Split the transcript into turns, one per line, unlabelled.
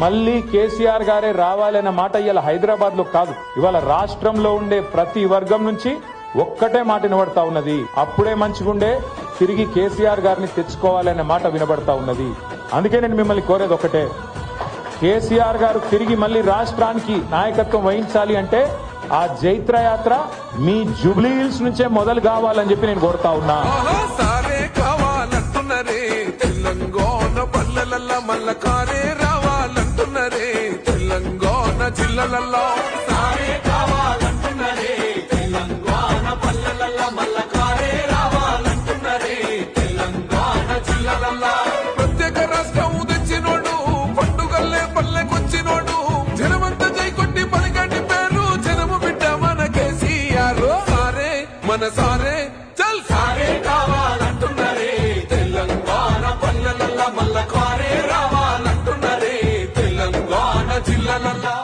మళ్ళీ కేసీఆర్ గారే రావాలన్న మాట ఇవాళ హైదరాబాద్ లో కాదు, ఇవాళ రాష్ట్రంలో ఉండే ప్రతి వర్గం నుంచి ఒక్కటే మాట వినబడతా ఉన్నది. అప్పుడే మంచిగుండే, తిరిగి కేసీఆర్ గారిని తెచ్చుకోవాలనే మాట వినబడతా ఉన్నది. అందుకే నేను మిమ్మల్ని కోరేది ఒకటే, కేసీఆర్ గారు తిరిగి మళ్ళీ రాష్ట్రానికి నాయకత్వం వహించాలి అంటే ఆ జైత్ర యాత్ర మీ జూబ్లీ హిల్స్ నుంచే మొదలు కావాలని చెప్పి నేను కోరుతా ఉన్నా. తెలంగాణ పల్లెలల్లా మల్ల కారే రావాలంటున్నరే, తెలంగాణ జిల్లాలల్లో సారే కావాలంటున్నరే, తెలంగాణ పల్లెలల్లా మల్ల కారే రావాలంటున్నరే, తెలంగాణ జిల్లాలల్లో ప్రత్యేక రాష్ట్రం తెచ్చినోడు, పండుగల్లే పల్లెకొచ్చినోడు, జనమంతా జై కొట్టి పలికండి పేరు జనము బిడ్డ మన కేసీఆర్. సారే మన సారే చల్ సారే కావాలంటున్నరే, తెలంగాణ పల్లెలల్లా మల్ల కారే రావాలంటున్నరే, తెలంగాణ జిల్లాలల్లా